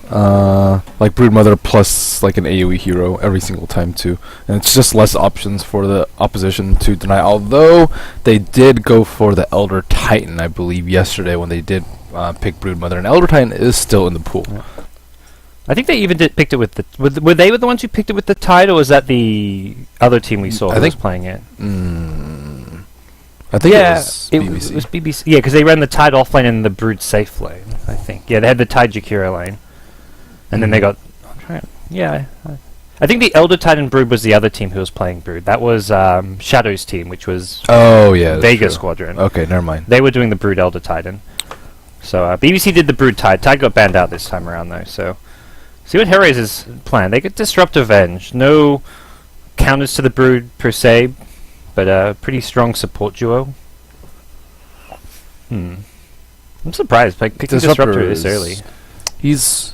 like Broodmother plus like an AoE hero every single time too, and it's just less options for the opposition to deny. Although they did go for the Elder Titan, I believe, yesterday when they did pick Broodmother, and Elder Titan is still in the pool. Yeah. I think they even picked it with the. Were they the ones who picked it with the Tide, or was that the other team we saw I who was think- playing it? I think Yeah, it was BBC. It was BBC. Yeah, because they ran the Tide off lane and the Brood safe lane, I think. Yeah, they had the Tide Jakiro lane. And then they got... I think the Elder Titan Brood was the other team who was playing Brood. That was Shadow's team, which was Oh yeah, that's Vega true. Squadron. Okay, never mind. They were doing the Brood Elder Titan. So BBC did the Brood Tide. Tide got banned out this time around, though, so... See what Hellraiser's plan. They get Disrupt Avenge. No counters to the Brood, per se, but a pretty strong support duo. I'm surprised by picking Disruptor this early. He's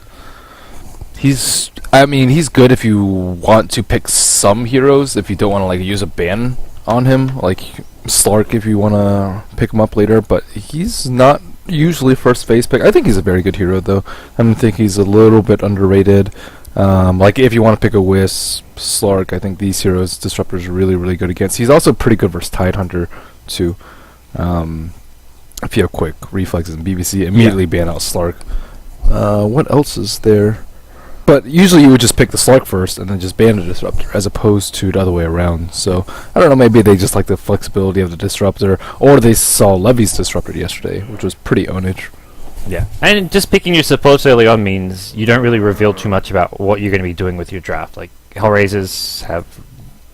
I mean, he's good if you want to pick some heroes, if you don't want to like use a ban on him, like Slark if you want to pick him up later, but he's not usually first phase pick. I think he's a very good hero though. I think he's a little bit underrated. Like if you want to pick a Wisp, Slark, I think these heroes, Disruptor's really, really good against. He's also pretty good versus Tidehunter too. If you have quick reflexes in BBC, immediately ban out Slark. What else is there? But usually you would just pick the Slark first and then just ban the Disruptor, as opposed to the other way around. So, I don't know, maybe they just like the flexibility of the Disruptor, or they saw Levy's Disruptor yesterday, which was pretty ownage. Yeah, and just picking your supports early on means you don't really reveal too much about what you're going to be doing with your draft. Like, Hellraisers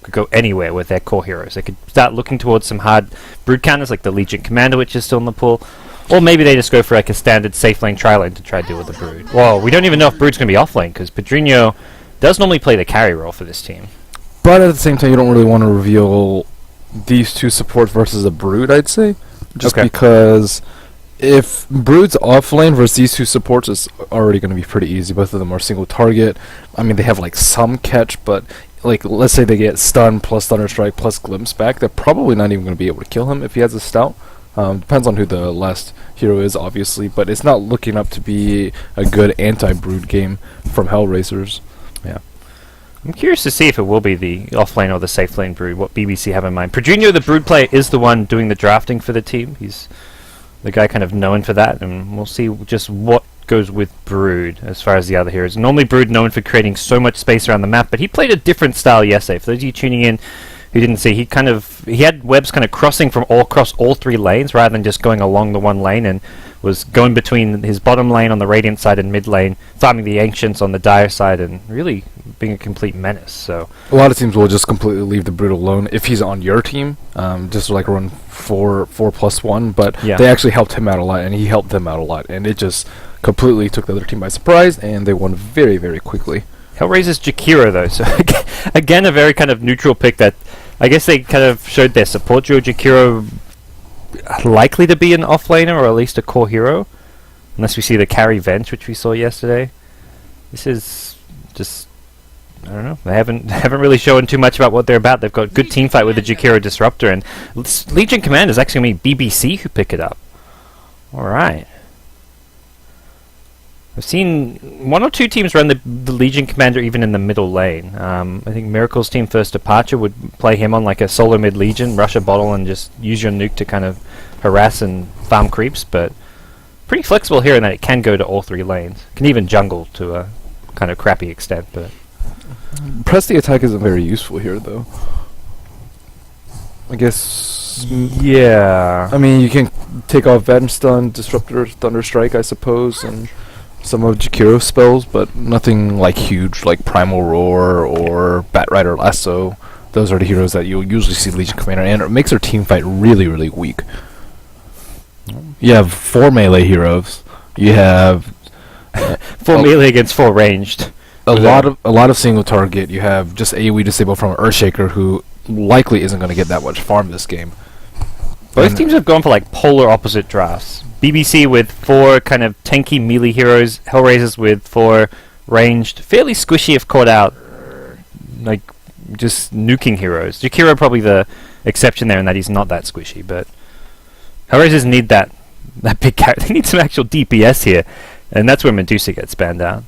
could go anywhere with their core heroes. They could start looking towards some hard Brood counters, like the Legion Commander, which is still in the pool. Or maybe they just go for like a standard safe lane, tri lane to try to deal with the Brood. Well, we don't even know if Brood's going to be off lane, because Pedrinho does normally play the carry role for this team. But at the same time, you don't really want to reveal these two supports versus a Brood, I'd say. Just because if Brood's off lane versus these two supports, it's already going to be pretty easy. Both of them are single target. I mean, they have like some catch, but like let's say they get stun plus Thunderstrike plus Glimpse back, they're probably not even going to be able to kill him if he has a Stout. Depends on who the last hero is, obviously, but it's not looking up to be a good anti-Brood game from Hellraisers. Yeah. I'm curious to see if it will be the off-lane or the safe lane Brood, what BBC have in mind. Pedrinho, the Brood player, is the one doing the drafting for the team. He's the guy kind of known for that, and we'll see just what goes with Brood as far as the other heroes. Normally Brood known for creating so much space around the map, but he played a different style yesterday. For those of you tuning in who didn't see, he had webs kind of crossing from across all three lanes rather than just going along the one lane, and was going between his bottom lane on the Radiant side and mid lane, farming the Ancients on the Dire side, and really being a complete menace. So a lot of teams will just completely leave the Brood alone if he's on your team, just like run 4+1, but yeah, they actually helped him out a lot, and he helped them out a lot, and it just completely took the other team by surprise, and they won very, very quickly. Hellraiser's Jakiro, though, so again, a very kind of neutral pick that I guess they kind of showed their support duo. Jakiro likely to be an offlaner or at least a core hero, unless we see the carry Venge, which we saw yesterday. This is just, I don't know. They haven't really shown too much about what they're about. They've got good team fight with the Jakiro Disruptor, and Legion Commander is actually going to be BBC who pick it up. All right. I've seen one or two teams run the Legion Commander even in the middle lane. I think Miracle's team First Departure would play him on like a solo mid Legion, rush a bottle and just use your nuke to kind of harass and farm creeps, but pretty flexible here in that it can go to all three lanes. Can even jungle to a kind of crappy extent, but Press the attack isn't very useful here, though. I guess... yeah. I mean, you can take off Venge Stun, Disruptor, Thunderstrike, I suppose, and some of Jakiro's spells, but nothing like huge, like Primal Roar or Batrider Lasso. Those are the heroes that you'll usually see Legion Commander, and it makes their team fight really, really weak. You have 4 melee heroes. You have 4 melee against 4 ranged. a lot of single target. You have just AoE disable from Earthshaker, who likely isn't going to get that much farm this game. Both teams have gone for like polar opposite drafts. BBC with 4 kind of tanky melee heroes, Hellraisers with 4 ranged, fairly squishy if caught out, like just nuking heroes. Jakiro probably the exception there in that he's not that squishy, but Hellraisers need that big character. They need some actual DPS here, and that's where Medusa gets banned out.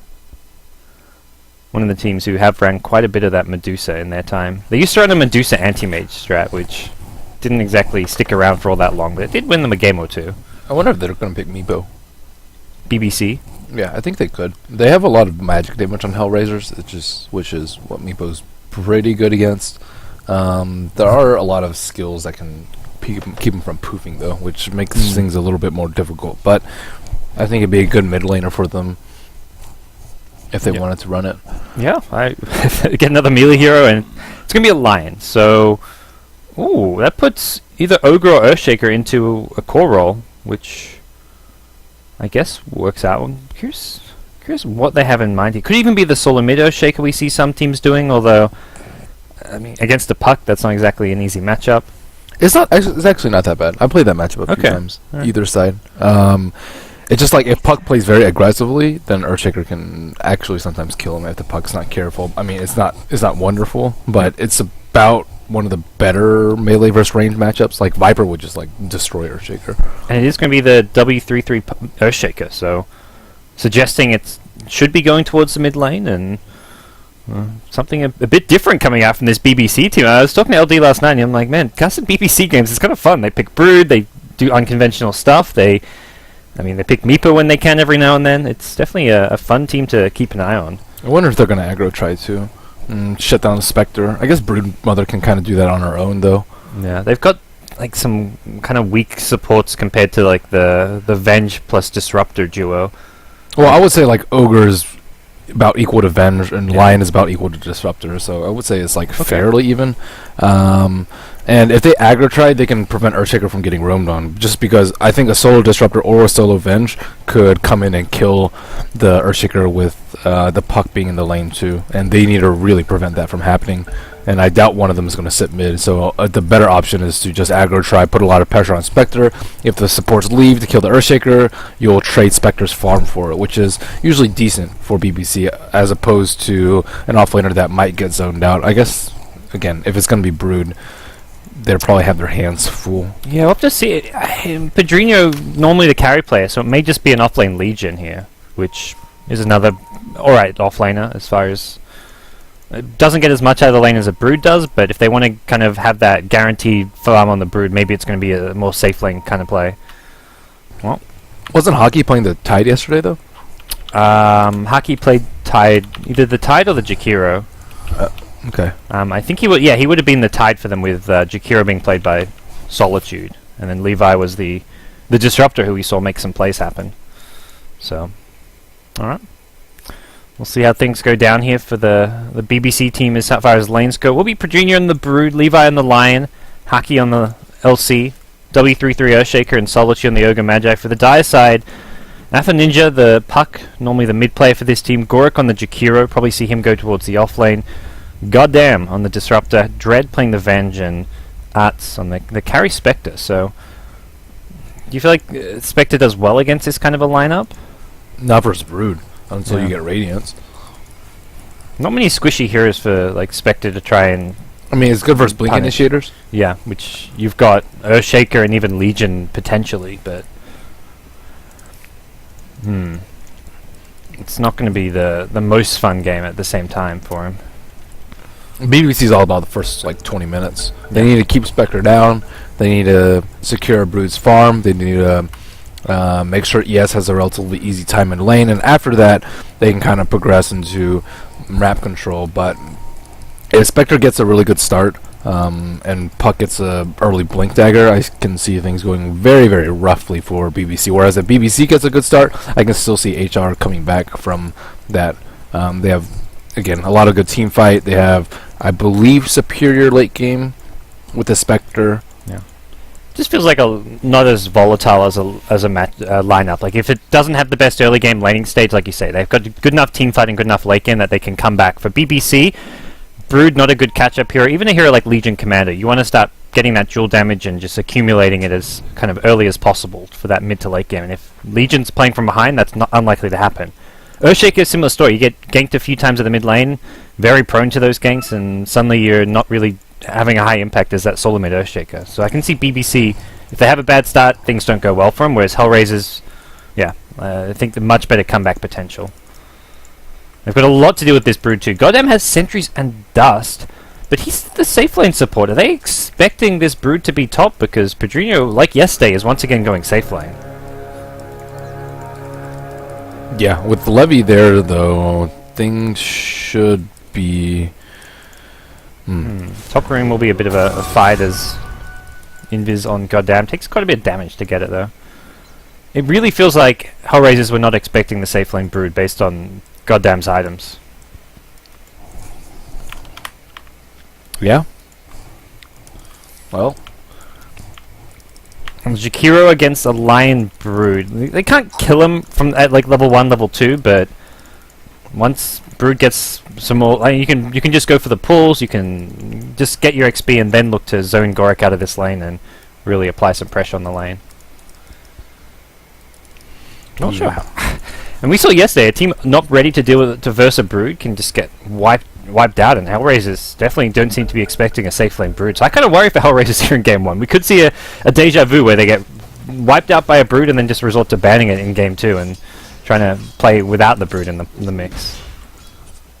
one of the teams who have ran quite a bit of that Medusa in their time. They used to run a Medusa anti-mage strat, which didn't exactly stick around for all that long, but it did win them a game or two. I wonder if they're going to pick Meepo. BBC. Yeah, I think they could. They have a lot of magic damage on Hellraisers, which is what Meepo's pretty good against. There are a lot of skills that can keep them from poofing, though, which makes things a little bit more difficult. But I think it'd be a good mid laner for them if they wanted to run it. Yeah, I get another melee hero, and it's going to be a Lion. So, ooh, that puts either Ogre or Earthshaker into a core role, which I guess works out. I'm curious what they have in mind here. Could even be the solo mid Earthshaker we see some teams doing, although, I mean, against the Puck, that's not exactly an easy matchup. It's actually not that bad. I played that matchup a few times, either side. It's just like if Puck plays very aggressively, then Earthshaker can actually sometimes kill him if the Puck's not careful. I mean, it's not wonderful, but it's about one of the better melee versus range matchups. Like Viper would just like destroy Earthshaker. And it is going to be the W33 Earthshaker, so suggesting it should be going towards the mid lane, and something a bit different coming out from this BBC team. I was talking to LD last night, and I'm like, man, custom BBC games is kind of fun. They pick Brood, they do unconventional stuff, they pick Meepo when they can every now and then. It's definitely a fun team to keep an eye on. I wonder if they're going to aggro try to shut down the Spectre. I guess Broodmother can kind of do that on her own, though. Yeah, they've got like some kind of weak supports compared to like the Venge plus Disruptor duo. Well, I would say like Ogre is about equal to Venge, and Lion is about equal to Disruptor, so I would say it's like fairly even. And if they aggro try, they can prevent Earthshaker from getting roamed on, just because I think a solo Disruptor or a solo Venge could come in and kill the Earthshaker with the Puck being in the lane too, and they need to really prevent that from happening. And I doubt one of them is going to sit mid, so the better option is to just aggro try, put a lot of pressure on Spectre. If the supports leave to kill the Earthshaker, you'll trade Spectre's farm for it, which is usually decent for BBC, as opposed to an offlaner that might get zoned out. I guess, again, if it's going to be Brood, they'll probably have their hands full. Yeah, we'll have to see. Pedrinho normally the carry player, so it may just be an offlane Legion here, which is another alright offlaner as far as... It doesn't get as much out of the lane as a Brood does, but if they want to kind of have that guaranteed farm on the Brood, maybe it's going to be a more safe lane kind of play. Well, wasn't Hockey playing the Tide yesterday, though? Hockey played Tide, either the Tide or the Jakiro. Okay. I think he would have been the Tide for them, with Jakiro being played by Solitude, and then Levi was the Disruptor who we saw make some plays happen. So, alright. We'll see how things go down here for the BBC team as far as lanes go. We'll be Pedrinho on the Brood, Levi on the Lion, Hockey on the LC, W33 Earthshaker, and Solitude on the Ogre Magi. For the Dire side, Alpha Ninja, the Puck, normally the mid player for this team. Gorik on the Jakiro, probably see him go towards the off lane. Goddamn on the Disruptor, Dread playing the Venge, and Arts on the carry Spectre. So, do you feel like Spectre does well against this kind of a lineup? Not versus Brood, until you get Radiance. Not many squishy heroes for like Spectre to try and... I mean, it's good versus Blink punish. Initiators. Yeah, which you've got Earthshaker and even Legion potentially, but... It's not going to be the most fun game at the same time for him. BBC is all about the first like 20 minutes. They need to keep Spectre down. They need to secure Brood's farm. They need to make sure ES has a relatively easy time in lane, and after that, they can kind of progress into map control. But if Spectre gets a really good start, and Puck gets a early Blink Dagger, I can see things going very, very roughly for BBC. Whereas if BBC gets a good start, I can still see HR coming back from that. They have, again, a lot of good team fight. They have, I believe, superior late game with the Spectre. Just feels like not as volatile as a lineup. Like if it doesn't have the best early game laning stage, like you say, they've got good enough team fight and good enough late game that they can come back. For BBC, Brood not a good catch-up hero. Even a hero like Legion Commander, you want to start getting that dual damage and just accumulating it as kind of early as possible for that mid to late game. And if Legion's playing from behind, that's not unlikely to happen. Earthshaker is a similar story. You get ganked a few times at the mid lane, very prone to those ganks, and suddenly you're not really having a high impact as that solo mid Earthshaker. So I can see BBC, if they have a bad start, things don't go well for them, whereas Hellraisers, I think the much better comeback potential. They've got a lot to do with this Brood too. Goddamn has sentries and dust, but he's the safe lane support. Are they expecting this Brood to be top? Because Pedrinho, like yesterday, is once again going safe lane. Yeah, with Levy there, though, things should be... Top ring will be a bit of a fight as Invis on Goddamn. Takes quite a bit of damage to get it, though. It really feels like Hellraisers were not expecting the safe lane Brood based on Goddamn's items. Yeah. Well, And Jakiro against a Lion Brood. They can't kill him from at like level 1, level 2, but once Brood gets some more, like, you can just go for the pulls. You can just get your XP and then look to zone Goric out of this lane and really apply some pressure on the lane. Not sure how. And we saw yesterday a team not ready to deal with it to verse a Brood can just get wiped out, and Hellraisers definitely don't seem to be expecting a safe lane Brood. So I kind of worry for Hellraisers here in game 1. We could see a deja vu where they get wiped out by a Brood and then just resort to banning it in game 2 and trying to play without the Brood in the mix.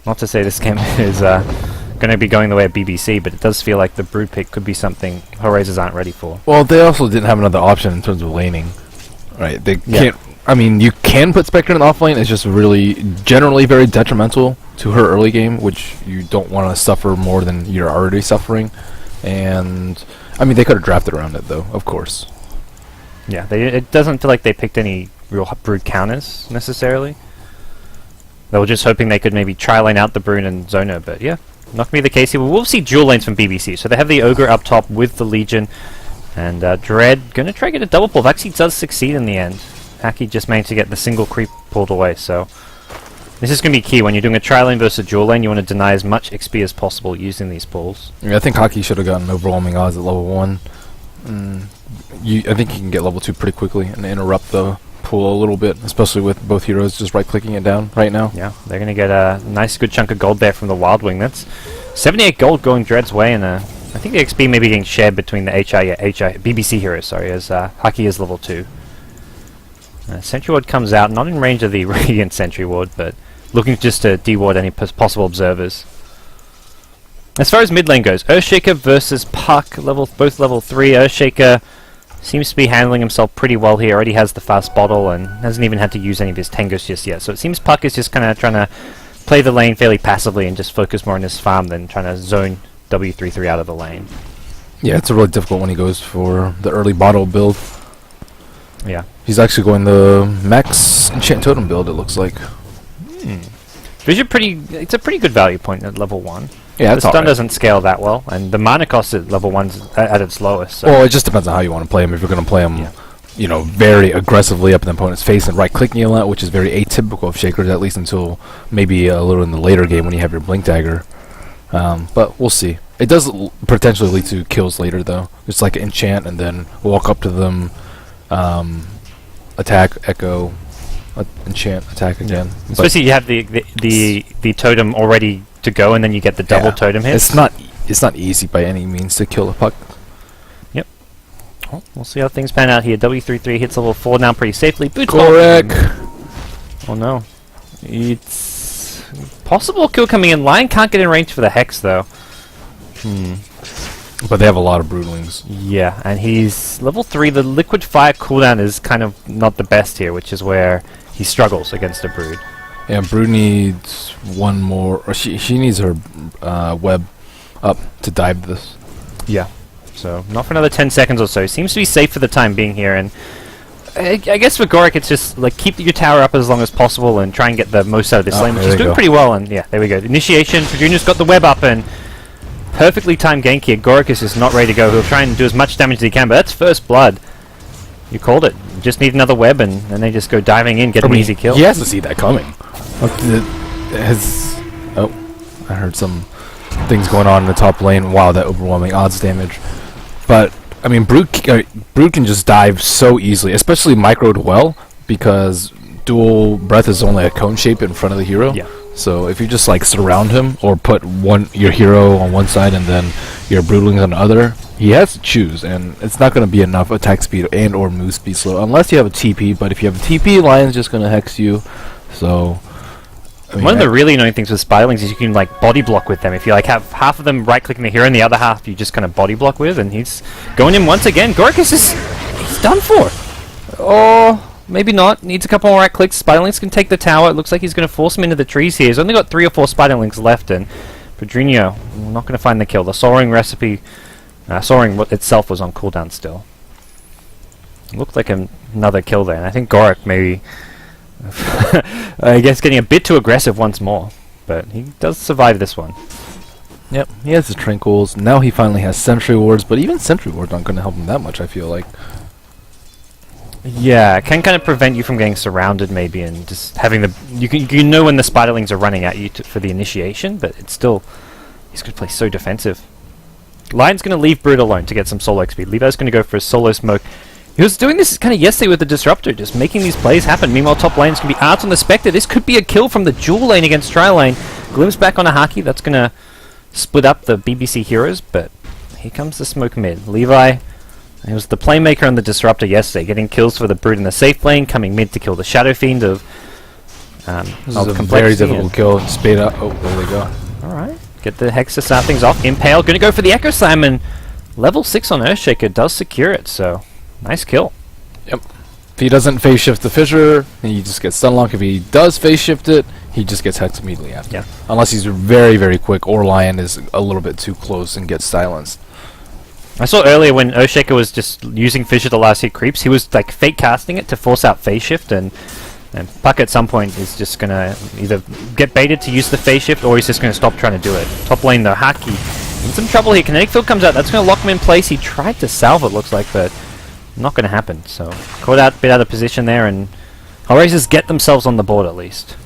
Not to say this game is going to be going the way of BBC, but it does feel like the Brood pick could be something Hellraisers aren't ready for. well, they also didn't have another option in terms of laning. Right, they can't... I mean, you can put Spectre in the offlane. It's just really, generally very detrimental to her early game, which you don't want to suffer more than you're already suffering. And, I mean, they could have drafted around it, though, of course. Yeah, it doesn't feel like they picked any real Brood counters, necessarily. They were just hoping they could maybe try lane out the Brood and Zona, but yeah, not going to be the case here. We'll see dual lanes from BBC. So they have the Ogre up top with the Legion, and Dread going to try to get a double pull. Actually does succeed in the end. Hacky just managed to get the single creep pulled away, so this is going to be key. When you're doing a tri-lane versus a dual lane, you want to deny as much XP as possible using these pulls. Yeah, I think Hockey should have gotten overwhelming odds at level 1. I think he can get level 2 pretty quickly and interrupt the pull a little bit, especially with both heroes just right-clicking it down right now. Yeah, they're going to get a nice good chunk of gold there from the Wild Wing. That's 78 gold going Dread's way, and I think the XP may be getting shared between the BBC heroes, sorry, as Hockey is level 2. Sentry Ward comes out, not in range of the Radiant Sentry Ward, but looking just to de-ward any possible observers. As far as mid lane goes, Earthshaker versus Puck, both level 3. Earthshaker seems to be handling himself pretty well here, already has the fast bottle and hasn't even had to use any of his tangos just yet. So it seems Puck is just kind of trying to play the lane fairly passively and just focus more on his farm than trying to zone W33 out of the lane. Yeah, it's a really difficult when he goes for the early bottle build. Yeah. He's actually going the max enchant totem build, it looks like. It's a pretty good value point at level 1. Yeah, the stun doesn't scale that well, and the mana cost at level 1's at its lowest. So. Well, it just depends on how you want to play him. If you're going to play him, you know, very aggressively up in the opponent's face and right-clicking a lot, which is very atypical of Shakers, at least until maybe a little in the later game when you have your Blink Dagger. But we'll see. It does potentially lead to kills later, though. It's like enchant and then walk up to them, attack, echo, enchant, attack again. Especially you have the totem already to go, and then you get the double totem hit. It's not easy by any means to kill a Puck. Yep. Well, we'll see how things pan out here. W33 hits level 4 now pretty safely. Correct. Oh no. It's possible kill coming in. Lion can't get in range for the Hex though. But they have a lot of Broodlings. Yeah, and he's level 3. The Liquid Fire cooldown is kind of not the best here, which is where he struggles against a Brood. Yeah, Brood needs one more, or she needs her web up to dive this. Yeah. So, not for another 10 seconds or so. Seems to be safe for the time being here, and I guess for Goric it's just like keep your tower up as long as possible and try and get the most out of this lane, which is doing pretty well, and yeah, there we go. Initiation, Junior's got the web up, and perfectly timed gank here. Goric is just not ready to go. He'll try and do as much damage as he can, but that's first blood. You called it. You just need another web, and they just go diving in, get an easy kill. He has to see that coming. I heard some things going on in the top lane. Wow, that overwhelming odds damage. But, I mean, Brood can just dive so easily, especially microed well, because dual breath is only a cone shape in front of the hero. Yeah. So if you just like surround him or put your hero on one side and then your Broodlings on the other, he has to choose, and it's not going to be enough attack speed and or move speed slow unless you have a TP. But if you have a TP, Lion's just going to hex you. So I mean, One of the really annoying things with Spiderlings is you can like body block with them. If you like have half of them right clicking the hero and the other half you just kind of body block with, and he's going in once again. Gorikis is he's done for. Oh, maybe not. Needs a couple more right clicks. Spiderlings can take the tower. It looks like he's going to force him into the trees here. He's only got 3 or 4 Spiderlings left, and Pedrinho not going to find the kill. The Soaring recipe, Soaring itself was on cooldown still. Looked like another kill there, and I think Gorik maybe. I guess getting a bit too aggressive once more, but he does survive this one. Yep, he has the Tranquils. Now he finally has Sentry Wards, but even Sentry Wards aren't going to help him that much, I feel like. Yeah, it can kind of prevent you from getting surrounded maybe, and just having the... You know when the Spiderlings are running at you for the initiation, but it's still... He's going to play so defensive. Lion's going to leave Brood alone to get some solo XP. Levi's going to go for a solo smoke. He was doing this kind of yesterday with the Disruptor, just making these plays happen. Meanwhile, top lane's going to be Arts on the Spectre. This could be a kill from the dual lane against Tri-Lane. Glimpse back on a Haki. That's going to split up the BBC heroes, but here comes the smoke mid. Levi, he was the playmaker on the Disruptor yesterday, getting kills for the Brood in the safe lane, coming mid to kill the Shadow Fiend of This is a very difficult kill. Spade up. Oh, there they go. Alright, get the Hex to start things off. Impale, going to go for the Echo Slam, and level 6 on Earthshaker does secure it, so... Nice kill. Yep. If he doesn't phase shift the Fissure, he just gets stunlocked. If he does phase shift it, he just gets hexed immediately after. Yeah. Unless he's very, very quick, or Lion is a little bit too close and gets silenced. I saw earlier when Earthshaker was just using Fissure to last hit creeps, he was like fake casting it to force out phase shift, and Puck at some point is just gonna either get baited to use the phase shift, or he's just gonna stop trying to do it. Top lane though, Haki in some trouble here. Kinetic Field comes out, that's gonna lock him in place. He tried to salve it, looks like, but not going to happen. So caught out, bit out of position there, and Hellraisers get themselves on the board at least.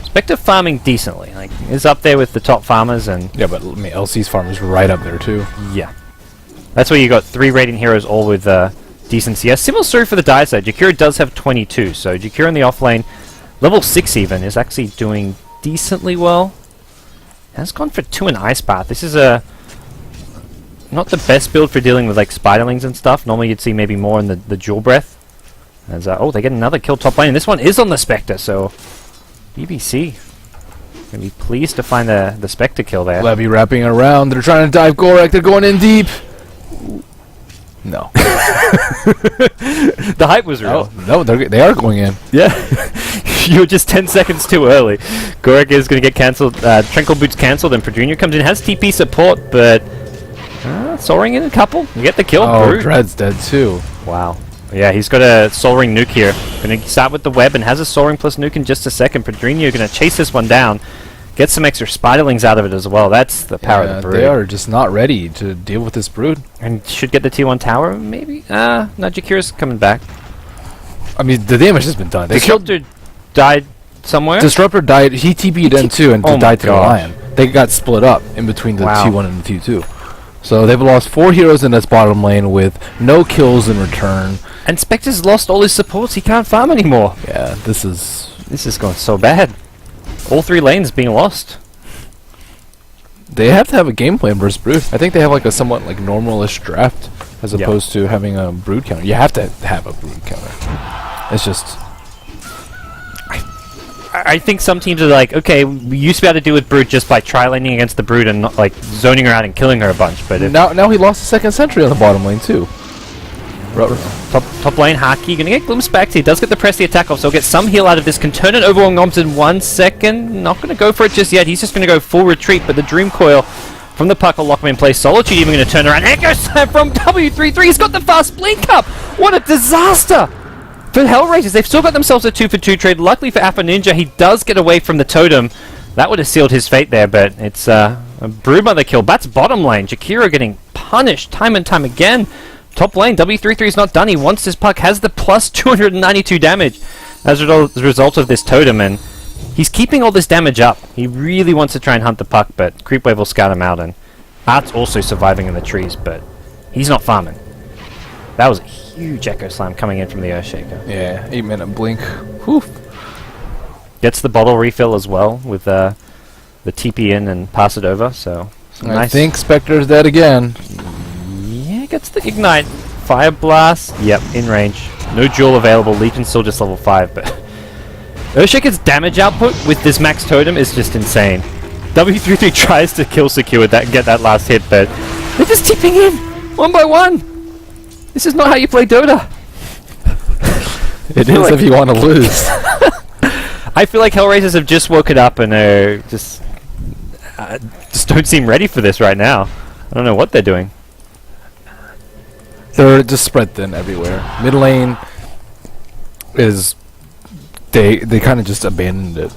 Spectre farming decently, like is up there with the top farmers, and Yeah, but I mean, LC's farm is right up there too. yeah, that's where you got 3 Radiant heroes all with decent CS. Similar story for the Dire side. Jakiro does have 22, so Jakiro in the off lane, level 6 even, is actually doing decently well. Has gone for 2 in Ice Path. This is a not the best build for dealing with like Spiderlings and stuff. Normally you'd see maybe more in the Jewel Breath. As, oh, they get another kill top lane, and this one is on the Spectre, so BBC gonna be pleased to find the Spectre kill there. Levy wrapping around. They're trying to dive Gorak. They're going in deep. No. The hype was real. No, they are going in. Yeah. You were just 10 seconds too early. Gorak is going to get cancelled. Tranquil Boots cancelled, and Pedrinho comes in, has TP support, but Soaring in a couple. You get the kill. Oh, Brute. Dread's dead too. Wow. Yeah, he's got a Soaring nuke here. Going to start with the web and has a Soaring plus nuke in just a second. Pedrinho going to chase this one down. Get some extra Spiderlings out of it as well. That's the power of the Brood. They are just not ready to deal with this Brood. And should get the T1 tower, maybe? No, Jakira's coming back. I mean, the damage has been done. They killed Disruptor died somewhere? Disruptor died. He TP'd in too and Oh my died to the gosh. Lion. They got split up in between the Wow. T1 and the T2. So they've lost 4 heroes in this bottom lane with no kills in return. And Spectre's lost all his supports. He can't farm anymore. Yeah, this is going so bad. All 3 lanes being lost. They have to have a game plan versus Brood. I think they have like a somewhat like normalish draft as Yep. opposed to having a Brood counter. You have to have a Brood counter. It's just I think some teams are like, okay, we used to be able to deal with Brood just by tri-laning against the Brood and not, like zoning her out and killing her a bunch. But if now he lost the second sentry on the bottom lane too. top lane Haki gonna get glimpsed back. He does get the press the attack off, so he'll get some heal out of this. Can turn it over on Goms in 1 second. Not gonna go for it just yet. He's just gonna go full retreat. But the Dream Coil from the Puck will lock him in place. Solitude even gonna turn around. Echo Slam from W33. He's got the fast blink up. What a disaster! For Hellraisers, they've still got themselves a 2-for-2 trade. Luckily for Alpha Ninja, he does get away from the totem. That would have sealed his fate there, but it's a Broodmother kill. That's bottom lane. Jakiro getting punished time and time again. Top lane, W33 is not done. He wants his Puck, has the plus 292 damage as a result of this totem, and he's keeping all this damage up. He really wants to try and hunt the Puck, but Creepwave will scout him out, and Art's also surviving in the trees, but he's not farming. That was a huge Echo Slam coming in from the Earthshaker. Yeah, 8-minute blink. Whew. Gets the bottle refill as well with the TP in and pass it over, so some I nice. think Spectre's dead again. Yeah, gets the Ignite. Fire Blast, yep, in range. No Jewel available, Legion's still just level 5, but Earthshaker's damage output with this max totem is just insane. W33 tries to kill secure that and get that last hit, but they're just tipping in one by one. This is not how you play Dota. It is if you want to lose. I feel like Hellraisers have just woken up and are just don't seem ready for this right now. I don't know what they're doing. They're just spread thin everywhere. Mid lane is they kind of just abandoned it,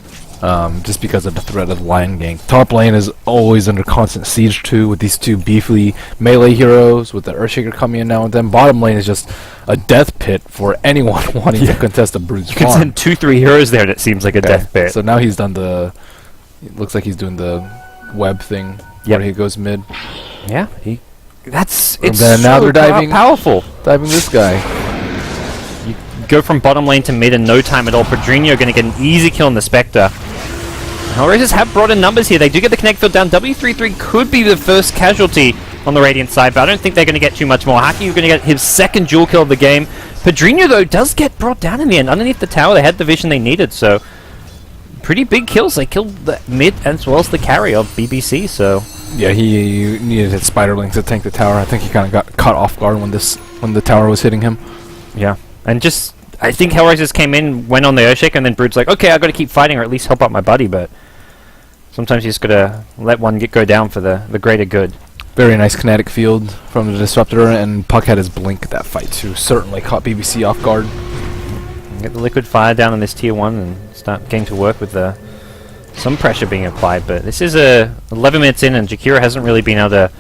just because of the threat of Lion Gang. Top lane is always under constant siege too, with these two beefy melee heroes, with the Earthshaker coming in now and then. Bottom lane is just a death pit for anyone wanting to contest a Brood's You can farm. send 2-3 heroes there and it seems like a death pit. So now he's done the. It looks like he's doing the web thing where he goes mid. Yeah, it's then now they're diving- powerful. Diving this guy. Go from bottom lane to mid in no time at all. Pedrinho going to get an easy kill on the Spectre. Hellraisers have brought in numbers here. They do get the connect field down. W33 could be the first casualty on the Radiant side, but I don't think they're going to get too much more. Haki are going to get his second dual kill of the game. Pedrinho, though, does get brought down in the end. Underneath the tower, they had the vision they needed, so pretty big kills. They killed the mid as well as the carry of BBC, so Yeah, he needed his spider link to tank the tower. I think he kind of got caught off guard when the tower was hitting him. yeah. And just, I think Hellraisers came in, went on the Earthshaker, and then Brood's like, okay, I've got to keep fighting or at least help out my buddy, but sometimes you just got to let one go down for the greater good. Very nice kinetic field from the Disruptor, and Puck had his blink that fight too. Certainly caught BBC off guard. Get the Liquid Fire down on this tier 1 and start getting to work with some pressure being applied, but this is 11 minutes in and Jakiro hasn't really been able to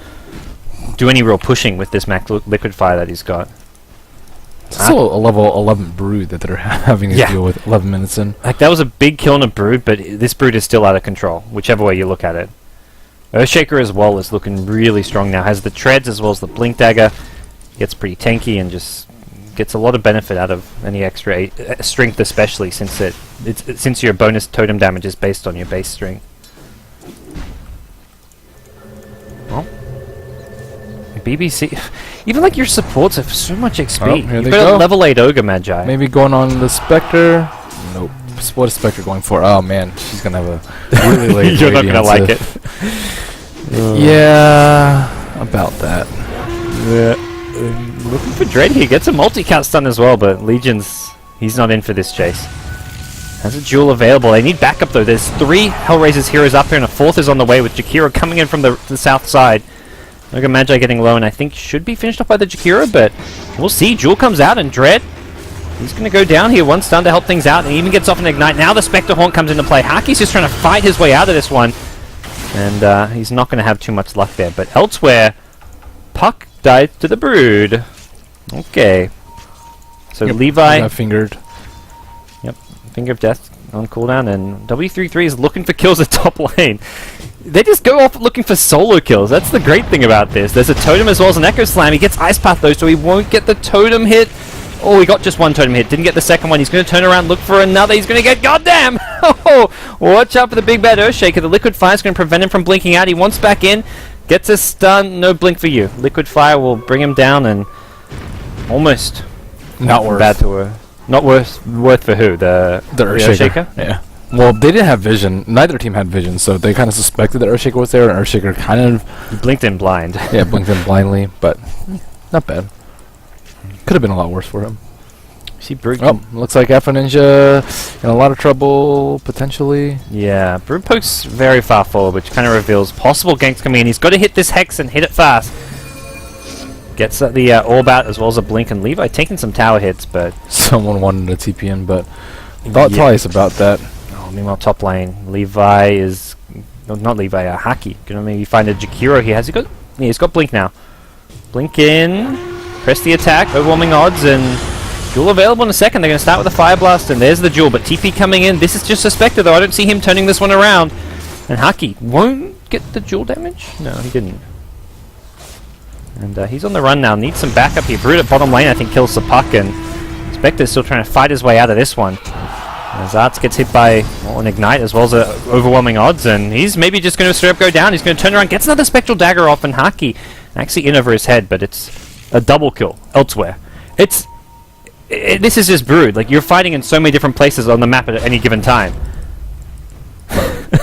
do any real pushing with this max Liquid Fire that he's got. It's still a level 11 Brood that they're having to deal with 11 minutes in. Like, that was a big kill on a Brood, but this Brood is still out of control, whichever way you look at it. Earthshaker as well is looking really strong now. Has the treads as well as the Blink Dagger. Gets pretty tanky and just gets a lot of benefit out of any extra strength, especially since your bonus totem damage is based on your base strength. Well, BBC, even like your supports have so much XP. Oh, here You've they got go. a level 8 Ogre Magi. Maybe going on the Spectre. Nope. What is Spectre going for? Oh man, she's gonna have a really late. You're not gonna like it. Yeah, about that. Looking for Dread here. Gets a multi-count stun as well, but Legion's, he's not in for this chase. Has a duel available. They need backup though. There's 3 Hellraisers heroes up here and a 4th is on the way with Jakiro coming in from the south side. Ogre Magi getting low and I think should be finished off by the Jakiro, but we'll see. Jewel comes out and Dread, he's going to go down here. 1 stun to help things out and he even gets off an Ignite. Now the Spectre Haunt comes into play. Haki's just trying to fight his way out of this one. And he's not going to have too much luck there. But elsewhere, Puck died to the Brood. Okay. So Yep, Levi, got fingered. Finger of Death on cooldown, and W33 is looking for kills at top lane. They just go off looking for solo kills. That's the great thing about this. There's a totem as well as an Echo Slam. He gets Ice Path though, so he won't get the totem hit. Oh, he got just 1 totem hit. Didn't get the second one. He's going to turn around, look for another. He's going to get goddamn. Oh, watch out for the big bad Earthshaker. The Liquid Fire is going to prevent him from blinking out. He wants back in. Gets a stun. No blink for you. Liquid Fire will bring him down and almost Not worth. bad to her. Not worth for who? The Earthshaker. Yeah. Well, they didn't have vision. Neither team had vision, so they kind of suspected that Earthshaker was there, and Earthshaker kind of He blinked in blind. blinked in blindly, but not bad. Could have been a lot worse for him. See, Brood. Oh, looks like Afro Ninja in a lot of trouble potentially. Yeah, Brood pokes very far forward, which kind of reveals possible ganks coming in. He's got to hit this Hex and hit it fast. Gets the Orb out as well as a blink, and Levi taking some tower hits, but Someone wanted a TPN, but thought Yeah. twice about that. meanwhile top lane, Levi is not Levi, Haki. Gonna maybe find a Jakiro here. Has he got? Yeah, he's got blink now. Blink in, press the attack, overwhelming odds, and duel available in a second. They're gonna start with a Fire Blast, and there's the duel. But TP coming in. This is just a Spectre though. I don't see him turning this one around. And Haki won't get the duel damage. No, he didn't. And he's on the run now. Needs some backup here. Brood at bottom lane, I think, kills the Puck, and Spectre's still trying to fight his way out of this one. As Arts gets hit by an Ignite as well as overwhelming odds, and he's maybe just going to straight up go down. He's going to turn around, gets another Spectral Dagger off, and Haki actually in over his head, but it's a double kill elsewhere. It's this is just Brood. Like, you're fighting in so many different places on the map at any given time.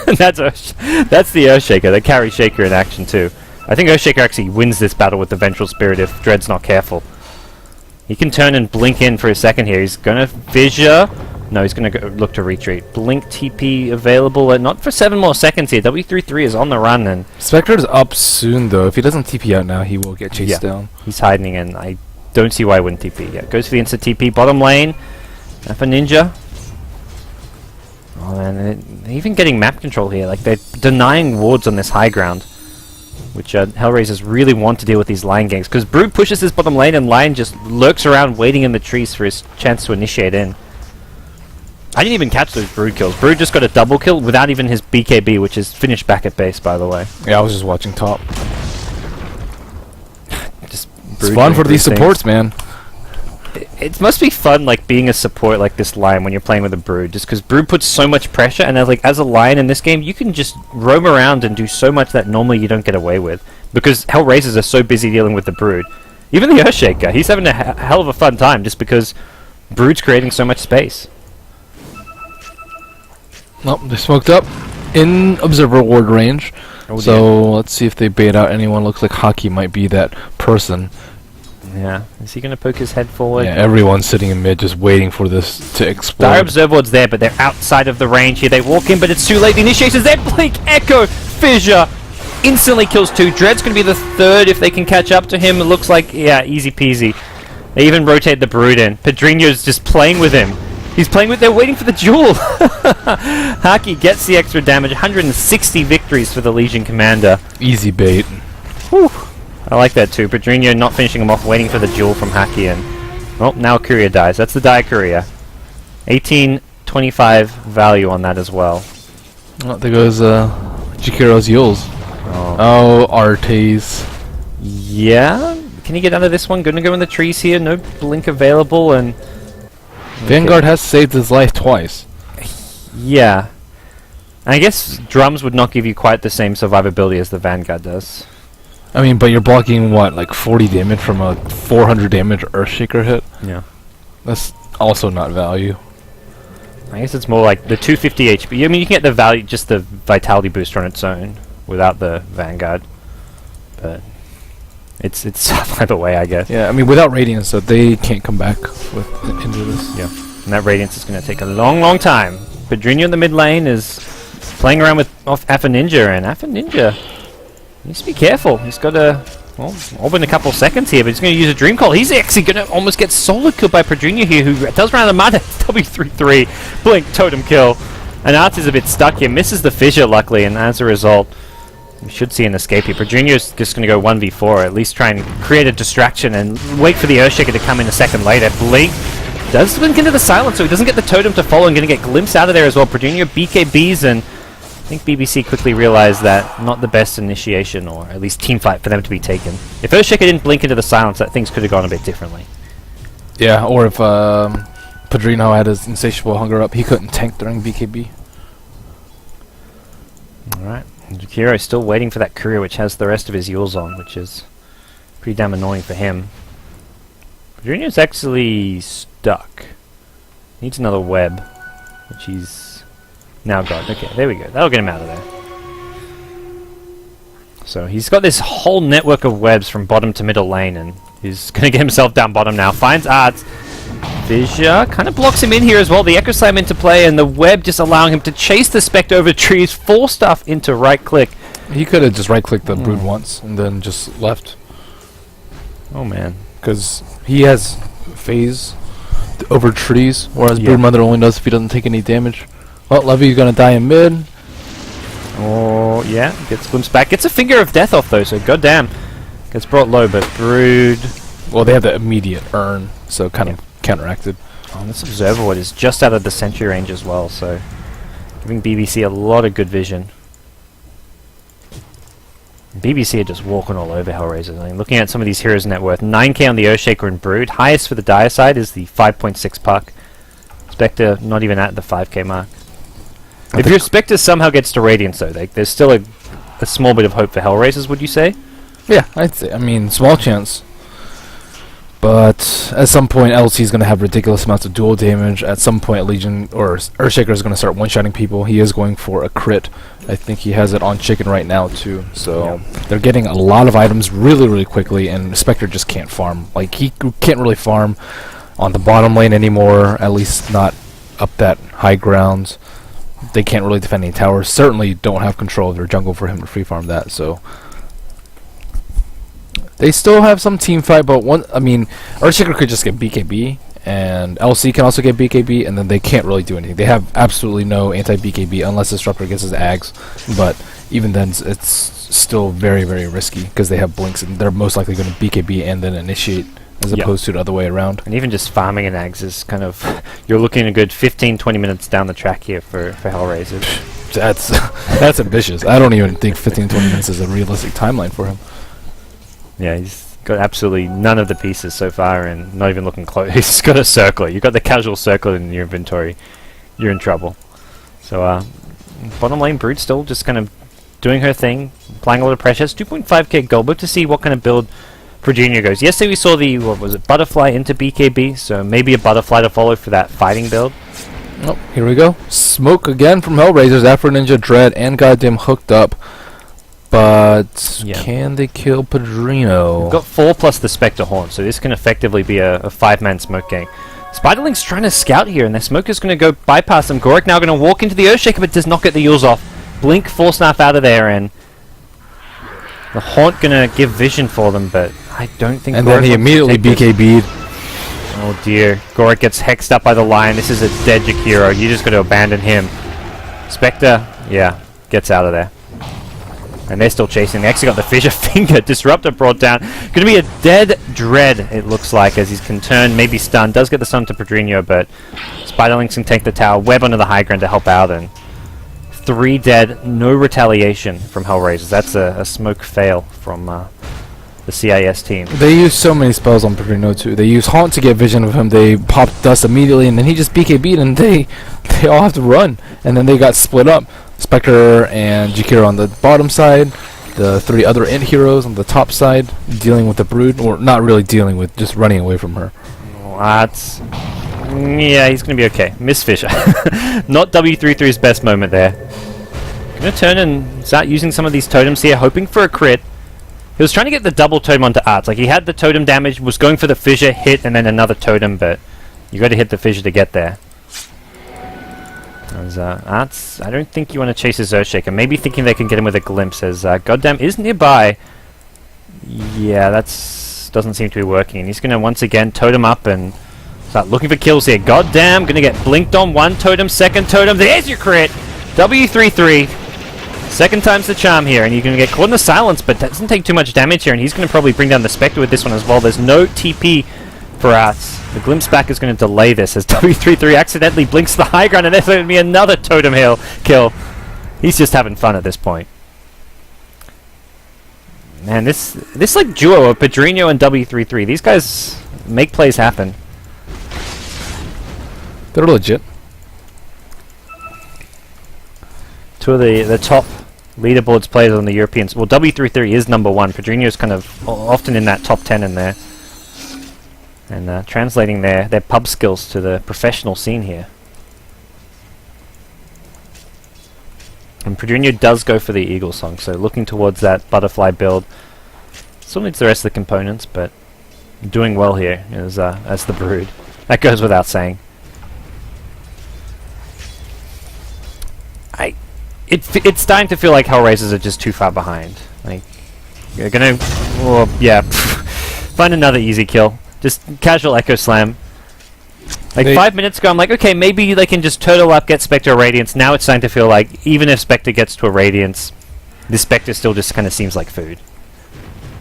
That's the Earthshaker, the carry Shaker in action too. I think Earthshaker actually wins this battle with the Vengeful Spirit if Dread's not careful. He can turn and blink in for a second here. He's gonna fissure. No, he's gonna look to retreat. Blink TP available, not for 7 more seconds here. W33 is on the run, and Spectre's up soon though. If he doesn't TP out now, he will get chased down. he's hiding, and I don't see why I wouldn't TP. Yeah, goes for the instant TP. Bottom lane. Alpha Ninja. Oh man, they're even getting map control here. Like, they're denying wards on this high ground, which Hellraisers really want to deal with these Lion ganks, because Brood pushes his bottom lane and Lion just lurks around waiting in the trees for his chance to initiate in. I didn't even catch those Brood kills. Brood just got a double kill without even his BKB, which is finished back at base, by the way. Yeah, I was just watching top. Just It's Brood fun doing for these things. supports, man. It must be fun, like, being a support like this Lion when you're playing with a Brood, just because Brood puts so much pressure, and as a Lion in this game, you can just roam around and do so much that normally you don't get away with, because Hellraisers are so busy dealing with the Brood. Even the Earthshaker, he's having a hell of a fun time just because Brood's creating so much space. Nope, they smoked up in Observer Ward range. Oh, So let's see if they bait out anyone. Looks like Hockey might be that person. Yeah, is he going to poke his head forward? Yeah, everyone's sitting in mid just waiting for this to Dire explode. Observer Ward's there, but they're outside of the range here. They walk in, but it's too late. The initiation's there. Blink, Echo, Fissure. Instantly kills 2. Dread's going to be the 3rd if they can catch up to him. It looks like, yeah, easy peasy. They even rotate the Brood in. Pedrinho's just playing with him. He's playing with... They're waiting for the duel. Haki gets the extra damage. 160 victories for the Legion Commander. Easy bait. Whew. I like that too. Pedrinho not finishing him off, waiting for the duel from Haki, and... Well, now Courier dies. That's the Dire Courier. 1825 value on that as well. Oh, there goes Jakiro's Yules. Oh, Artes. Yeah? Can he get out of this one? Gonna go in the trees here. No blink available, and... Vanguard has saved his life twice. Yeah. And I guess drums would not give you quite the same survivability as the Vanguard does. I mean, but you're blocking, what, like 40 damage from a 400 damage Earthshaker hit? Yeah. That's also not value. I guess it's more like the 250 HP. I mean, you can get the value, just the vitality booster on its own without the Vanguard. But it's tough either way, I guess. Yeah, I mean, without Radiance, so they can't come back into this. Yeah. And that Radiance is going to take a long, long time. Pedrinho in the mid lane is playing around with Alpha Ninja, and Alpha Ninja needs to be careful. He's got a... Well, all in a couple seconds here, but he's going to use a Dream Call. He's actually going to almost get solo killed by Pedrinho here, who does run out of mana. W33, blink, totem kill. And Arts is a bit stuck here, misses the fissure luckily, and as a result, we should see an escape here. Pedrinho's just going to go 1v4, at least try and create a distraction and wait for the Earthshaker to come in a second later. Blink does blink into the silence, so he doesn't get the totem to follow and going to get glimpsed out of there as well. Pedrinho BKBs, and I think BBC quickly realized that not the best initiation, or at least team fight, for them to be taken. If Earthshaker didn't blink into the silence, that things could have gone a bit differently. Yeah, or if Pedrinho had his insatiable hunger up, he couldn't tank during BKB. Alright, Jakiro is still waiting for that courier, which has the rest of his Yules on, which is pretty damn annoying for him. Pedrinho's actually stuck. Needs another web, which he's now got. Okay, there we go. That'll get him out of there. So he's got this whole network of webs from bottom to middle lane, and he's going to get himself down bottom now. Finds Arts. Fissure kind of blocks him in here as well. The Echo Slam into play, and the web just allowing him to chase the Spectre over trees, force stuff into right click. He could have just right-clicked the Brood once and then just left. Oh man. Because he has phase over trees, whereas Yeah. Broodmother only does if he doesn't take any damage. Well, Levy's gonna die in mid. Oh yeah, gets glimpsed back. Gets a Finger of Death off though, so goddamn. Gets brought low, but Brood... Well, they have the immediate earn, so kind of counteracted. Oh, this Observer Ward is just out of the sentry range as well, so giving BBC a lot of good vision. BBC are just walking all over Hellraisers. I mean, looking at some of these heroes' net worth, 9k on the Earthshaker and Brood. Highest for the Dire side is the 5.6 puck. Spectre not even at the 5k mark. If your Spectre somehow gets to Radiance though, there's still a small bit of hope for Hellraisers, would you say? Yeah, I'd say. I mean, small chance. But at some point, LC is going to have ridiculous amounts of dual damage. At some point, Legion or Earthshaker is going to start one-shotting people. He is going for a crit. I think he has it on Chicken right now too. So they're getting a lot of items really, really quickly, and Spectre just can't farm. Like, he can't really farm on the bottom lane anymore, at least not up that high ground. They can't really defend any towers. Certainly don't have control of their jungle for him to free farm that. So they still have some team fight, but Earthshaker could just get BKB, and LC can also get BKB, and then they can't really do anything. They have absolutely no anti-BKB unless Disruptor gets his Ags, but even then it's still very, very risky because they have blinks, and they're most likely going to BKB and then initiate as opposed to the other way around. And even just farming an Ags is kind of... you're looking a good 15-20 minutes down the track here for Hellraiser. That's ambitious. I don't even think 15-20 minutes is a realistic timeline for him. Yeah, he's got absolutely none of the pieces so far, and not even looking close. He's got a circler. You've got the casual circler in your inventory. You're in trouble. So, bottom lane Brood still just kind of doing her thing, applying a lot of pressure. It's 2.5k gold, but to see what kind of build Virginia goes. Yesterday we saw the, what was it, Butterfly into BKB, so maybe a Butterfly to follow for that fighting build. Oh, here we go. Smoke again from Hellraisers, Afro Ninja, Dread, and goddamn Hooked Up. But can they kill Padrino? We've got 4 plus the Spectre Horn, so this can effectively be a 5-man smoke gang. Spiderling's trying to scout here, and their smoker's going to go bypass them. Gorik now going to walk into the Earthshaker, but does not get the Yules off. Blink, Force Snap out of there, and the Haunt going to give vision for them, but I don't think... And then he immediately BKB'd. Oh dear. Gorik gets hexed up by the Lion. This is a dead Jakiro. You just got to abandon him. Spectre, gets out of there. And they're still chasing. They actually got the Fissure Finger. Disruptor brought down. Going to be a dead Dread, it looks like, as he's can turn, maybe stun. Does get the stun to Padrino, but Spiderlings can take the tower. Web onto the high ground to help out, and 3 dead, no retaliation from Hellraisers. That's a smoke fail from the CIS team. They use so many spells on Padrino too. They use Haunt to get vision of him. They pop Dust immediately, and then he just BKB'd, and they all have to run. And then they got split up. Spectre and Jakiro on the bottom side, the 3 other Int heroes on the top side, dealing with the Brood, or not really dealing with, just running away from her. What? Yeah, he's going to be okay. Miss Fissure. Not W33's best moment there. Going to turn and start using some of these totems here, hoping for a crit. He was trying to get the double totem onto Arts. Like, he had the totem damage, was going for the Fissure, hit, and then another totem, but you got to hit the Fissure to get there. As Arts, I don't think you want to chase his Earthshaker. Maybe thinking they can get him with a glimpse, as Goddamn is nearby. Yeah, doesn't seem to be working. And he's going to once again totem up and start looking for kills here. Goddamn, going to get blinked on. 1 totem, 2nd totem. There's your crit! W33. 2nd time's the charm here, and you're going to get caught in the silence, but that doesn't take too much damage here, and he's going to probably bring down the Spectre with this one as well. There's no TP for Arts. The Glimpse back is going to delay this as W33 accidentally blinks the high ground, and there's going to be another totem hill kill. He's just having fun at this point. Man, this like duo of Padrino and W33, these guys make plays happen. They're legit. 2 of the top leaderboards players on the Europeans. Well, W33 is number 1. Padrino's kind of often in that top 10 in there. And translating their pub skills to the professional scene here. And Padrino does go for the Eagle Song, so looking towards that Butterfly build. Still needs the rest of the components, but doing well here as the Brood. That goes without saying. It's starting to feel like Hellraisers are just too far behind. Like, you're gonna, find another easy kill. Just casual Echo Slam. Like 5 minutes ago, I'm like, okay, maybe they can just turtle up, get Spectre Radiance. Now it's starting to feel like, even if Spectre gets to a Radiance, this Spectre still just kind of seems like food.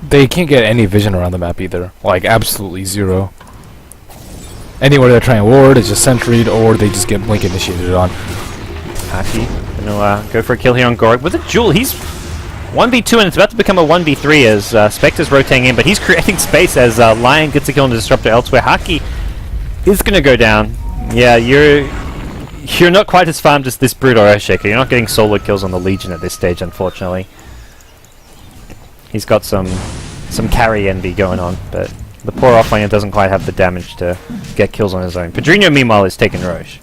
They can't get any vision around the map either. Like, absolutely 0. Anywhere they're trying to ward, it's just sentryed, or they just get blink initiated on. Haki gonna go for a kill here on Gorik with a Jewel. He's 1v2 and it's about to become a 1v3 as Spectre's rotating in, but he's creating space as Lion gets a kill on the Disruptor elsewhere. Haki is gonna go down. Yeah, you're not quite as farmed as this Brood or Earthshaker. You're not getting solo kills on the Legion at this stage, unfortunately. He's got some carry envy going on, but The poor offlaner doesn't quite have the damage to get kills on his own. Pedrinho, meanwhile, is taking Roche,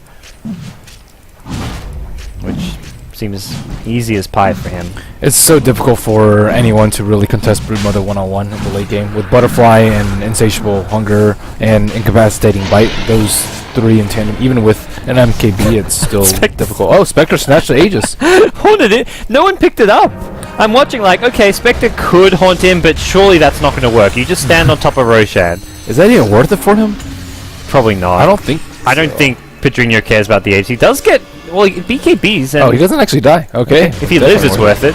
which seems easy as pie for him. It's so difficult for anyone to really contest Broodmother one-on-one in the late game. With Butterfly and Insatiable Hunger and Incapacitating Bite, those three in tandem, even with an MKB, it's still difficult. Oh, Spectre snatched the Aegis. Haunted it. No one picked it up. I'm watching like, okay, Spectre could haunt him, but surely that's not going to work. You just stand on top of Roshan. Is that even worth it for him? Probably not. I don't think Pedrinho cares about the Aegis. He does get, well, BKBs. And oh, he doesn't actually die. Okay. if he lives, it's worth it.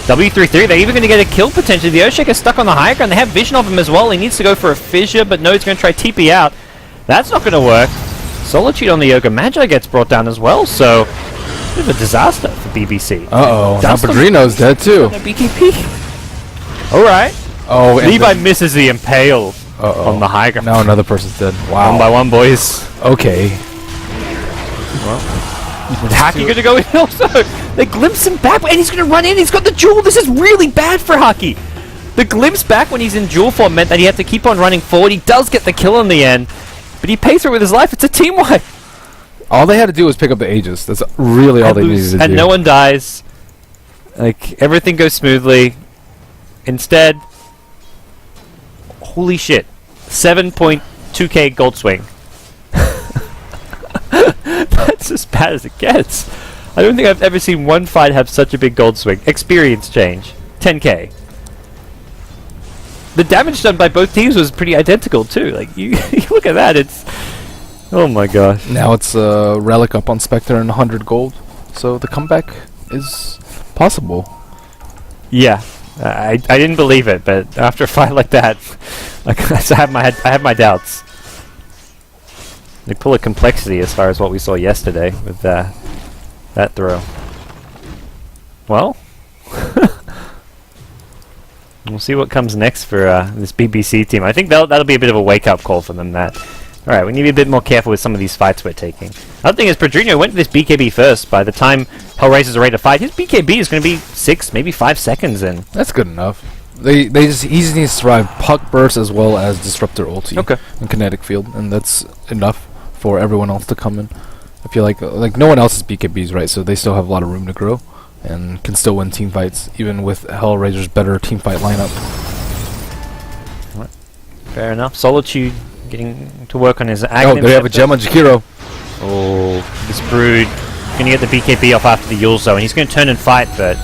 W33, they're even going to get a kill potentially. The Earthshaker's stuck on the high ground. They have vision of him as well. He needs to go for a fissure, but no, he's going to try TP out. That's not going to work. Solitude on the Yoga Magi gets brought down as well, so bit of a disaster for BBC. Uh-oh, now Pedrinho's dead too. BKB. Alright. Oh, and Levi misses the Impale uh-oh. on the high ground. Now another person's dead. Wow. One by one, boys. Okay. Is Haki going to go in also? They glimpse him back, and he's going to run in. He's got the jewel. This is really bad for Haki. The glimpse back when he's in jewel form meant that he had to keep on running forward. He does get the kill in the end, but he pays for it with his life. It's a team wipe. All they had to do was pick up the Aegis. That's really all they needed to do. And no one dies. Like, everything goes smoothly. Instead, holy shit, 7.2k gold swing. That's as bad as it gets. I don't think I've ever seen one fight have such a big gold swing. Experience change, 10k. The damage done by both teams was pretty identical too. Like, you look at that, it's... Oh my gosh. Now it's Relic up on Spectre and 100 gold. So the comeback is possible. Yeah. I didn't believe it, but after a fight like that, I have my doubts. They pull a complexity as far as what we saw yesterday with that throw. Well, we'll see what comes next for this BBC team. I think that'll be a bit of a wake-up call for them. That all right, we need to be a bit more careful with some of these fights we're taking. Other thing is, Pedrinho went to this BKB first. By the time Hellraisers are ready to fight, his BKB is going to be 6, maybe 5 seconds in. That's good enough. He just needs to survive Puck Burst as well as Disruptor Ulti and Kinetic Field, and that's enough for everyone else to come in. I feel like no one else is BKBs, right? So they still have a lot of room to grow and can still win team fights, even with Hellraiser's better team fight lineup. Fair enough. Solitude getting to work on his Oh, they have a gem on Jakiro. Oh, this Brood going to get the BKB off after the Yule Zone. He's going to turn and fight, but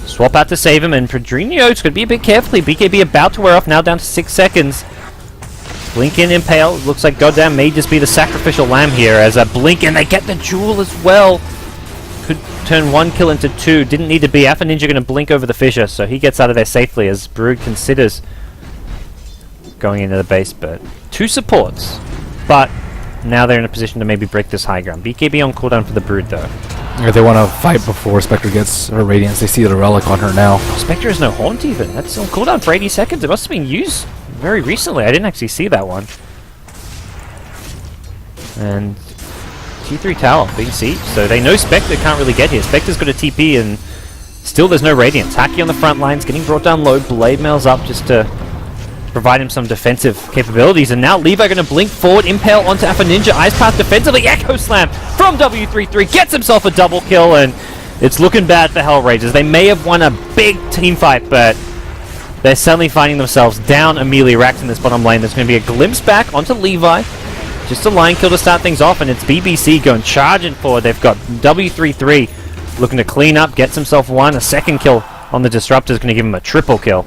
swap out to save him, and Pedrinho's going to be a bit carefully. BKB about to wear off, now down to 6 seconds. Blink in Impale. Looks like goddamn may just be the sacrificial lamb here as a blink, and they get the jewel as well. Could turn 1 kill into 2. Didn't need to be. Alpha Ninja going to blink over the fissure, so he gets out of there safely as Brood considers going into the base, but 2 supports. But now they're in a position to maybe break this high ground. BKB on cooldown for the Brood, though. If they want to fight before Spectre gets her Radiance, they see the Relic on her now. Spectre has no Haunt even. That's on cooldown for 80 seconds. It must have been used very recently. I didn't actually see that one. And T3 Tower being sieged, so they know Spectre can't really get here. Spectre's got a TP and still there's no Radiance. Haki on the front lines, getting brought down low. Blade Mail's up just to provide him some defensive capabilities, and now Levi going to blink forward, Impale onto Alpha Ninja, Ice Path defensively, Echo Slam from W33, gets himself a double kill, and it's looking bad for Hellraisers. They may have won a big team fight, but they're suddenly finding themselves down Amelia Rax in this bottom lane. There's going to be a glimpse back onto Levi, just a line kill to start things off, and it's BBC going charging forward. They've got W33 looking to clean up, gets himself one, a second kill on the Disruptor is going to give him a triple kill.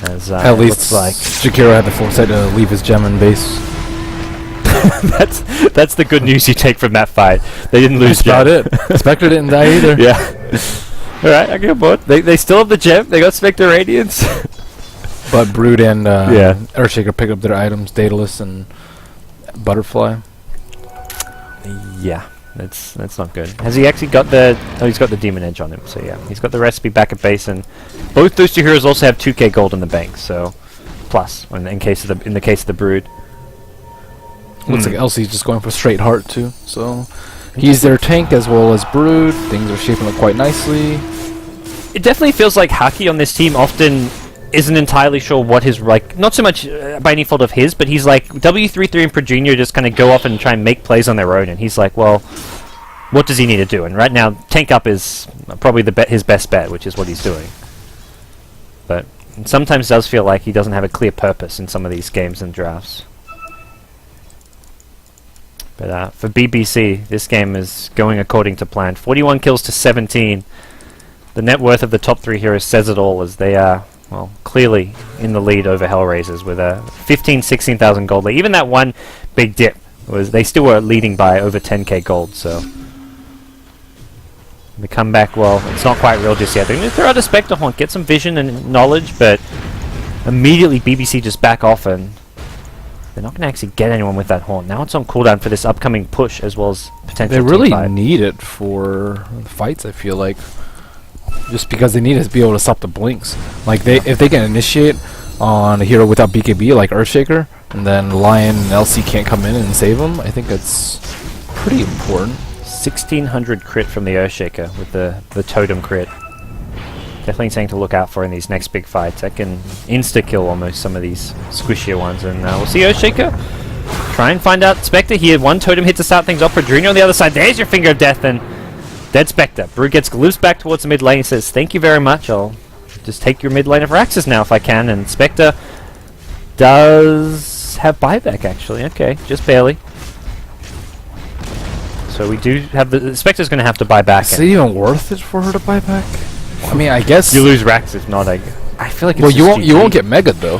As, at least like Jakiro had the foresight to leave his gem in base. that's the good news you take from that fight. They didn't lose gem. That's about it. Spectre didn't die either. Yeah. Alright, I get on board. They still have the gem. They got Spectre Radiance. But Brood and Earthshaker pick up their items, Daedalus and Butterfly. Yeah. That's not good. Has he actually got the... Oh, he's got the Demon Edge on him, so yeah. He's got the recipe back at base, and both those 2 heroes also have 2k gold in the bank, so... Plus, in the case of the Brood. Looks like Elsie's just going for straight heart, too, so... He's their tank as well as Brood. Things are shaping up quite nicely. It definitely feels like Haki on this team often isn't entirely sure what his, like, not so much by any fault of his, but he's like, W33 and Pedrinho just kind of go off and try and make plays on their own, and he's like, well, what does he need to do? And right now, tank up is probably his best bet, which is what he's doing. But it sometimes does feel like he doesn't have a clear purpose in some of these games and drafts. But for BBC, this game is going according to plan. 41 kills to 17. The net worth of the top 3 heroes says it all, as they are, well, clearly in the lead over Hellraisers with a 16,000 gold lead. Even that one big dip, they still were leading by over 10k gold, so... The comeback, well, it's not quite real just yet. They're going to throw out a Spectre Haunt, get some vision and knowledge, but immediately BBC just back off, and they're not going to actually get anyone with that Haunt. Now it's on cooldown for this upcoming push, as well as potential They really teamfight. need it for fights, I feel like. Just because they need it to be able to stop the blinks. Like, if they can initiate on a hero without BKB, like Earthshaker, and then Lion and LC can't come in and save them, I think that's pretty important. 1600 crit from the Earthshaker with the totem crit. Definitely something to look out for in these next big fights. That can insta-kill almost some of these squishier ones. And we'll see Earthshaker try and find out Spectre here. One totem hit to start things off. Pedrinho on the other side. There's your Finger of Death, and dead Spectre. Brood gets loose back towards the mid lane. He says, thank you very much. I'll just take your mid lane of Raxus now if I can. And Spectre does have buyback, actually. Okay, just barely. So we do have the Spectre's going to have to buy back. Is it even worth it for her to buy back? I mean, I guess You lose Rax if not. I feel like it's well, just you won't GG. get Mega though.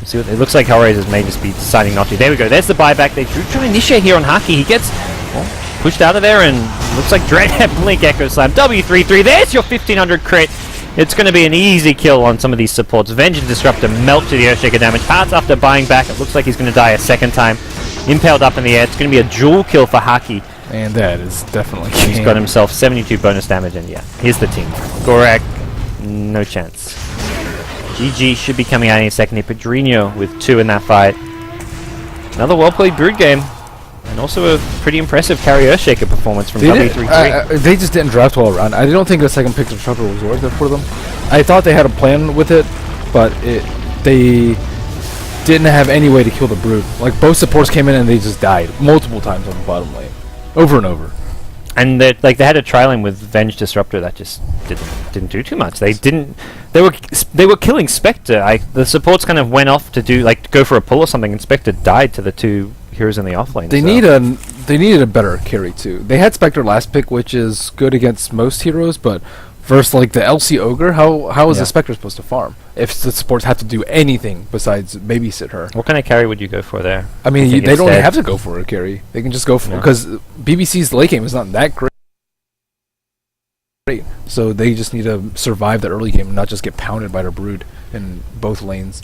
See what it looks like. Hellraisers may just be deciding not to. There we go. There's the buyback. They try to initiate here on Haki. He gets pushed out of there, and looks like Dread Blink Echo Slam. W33. There's your 1500 crit. It's going to be an easy kill on some of these supports. Vengeance Disruptor melt to the Earthshaker damage. Parts after buying back. It looks like he's going to die a second time. Impaled up in the air. It's going to be a dual kill for Haki. And that is definitely He's got himself 72 bonus damage, and yeah, here's the team. Gorak, no chance. GG should be coming out any second here. Pedrinho with 2 in that fight. Another well-played Brood game. And also a pretty impressive Carry Earthshaker performance from W33. They just didn't draft well around. I don't think the second pick Disruptor was worth it for them. I thought they had a plan with it, but they didn't have any way to kill the Brood. Like, both supports came in and they just died multiple times on the bottom lane. Over and over. And they had a trialing with Venge Disruptor that just didn't do too much. They were killing Spectre. The supports kind of went off to go for a pull or something, and Spectre died to the 2 heroes in the offlane. They needed a better carry too. They had Spectre last pick, which is good against most heroes, but versus like the LC Ogre, how is the Spectre supposed to farm if the supports have to do anything besides babysit her? What kind of carry would you go for there? I mean, they don't even have to go for a carry. They can just go for because BBC's late game is not that great. So they just need to survive the early game and not just get pounded by their Brood in both lanes.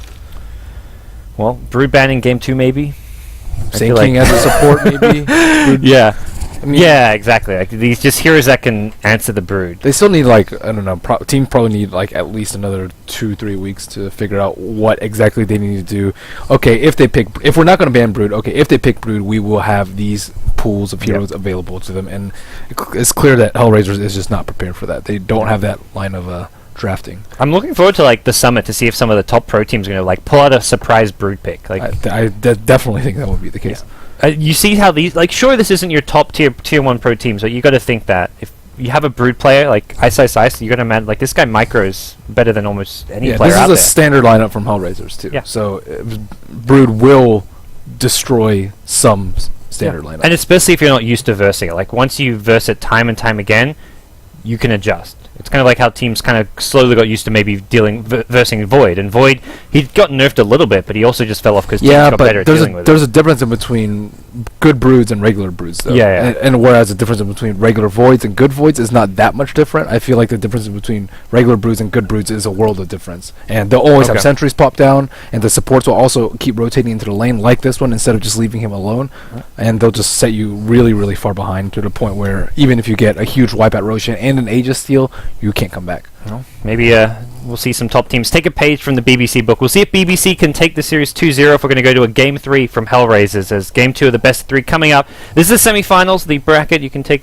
Well, Brood ban in game 2 maybe. Same King as a support maybe. Brood, yeah. I mean, Yeah, exactly. Like, these just heroes that can answer the Brood. they still need like I don't know. Team probably need like at least another 2-3 weeks to figure out what exactly they need to do. Okay, if we're not going to ban Brood, okay, if they pick Brood, we will have these pools of heroes available to them, and it's clear that Hellraisers is just not prepared for that. They don't have that line of drafting. I'm looking forward to the summit to see if some of the top pro teams are going to pull out a surprise Brood pick. I definitely think that would be the case. You see how these sure this isn't your top tier 1 pro teams, but you got to think that if you have a Brood player like Ice, you got to imagine this guy micros better than almost any player out there. This is a standard lineup from Hellraisers too. Yeah. So Brood will destroy some standard lineup. And especially if you're not used to versing it. Once you verse it time and time again, you can adjust. It's kind of like how teams kind of slowly got used to maybe versing Void. And Void, he got nerfed a little bit, but he also just fell off because teams got better at dealing with it. There's a difference in between good Broods and regular Broods, though. Yeah. And whereas the difference in between regular Voids and good Voids is not that much different, I feel like the difference in between regular Broods and good Broods is a world of difference. And they'll always have sentries pop down, and the supports will also keep rotating into the lane like this one instead of just leaving him alone. And they'll just set you really, really far behind to the point where even if you get a huge wipe at Roshan and an Aegis steal, you can't come back. Well, maybe we'll see some top teams take a page from the BBC book. We'll see if BBC can take the series 2-0 if we're going to go to a Game 3 from Hellraisers, as Game 2 of the best of 3 coming up. This is the semi-finals, the bracket. You can take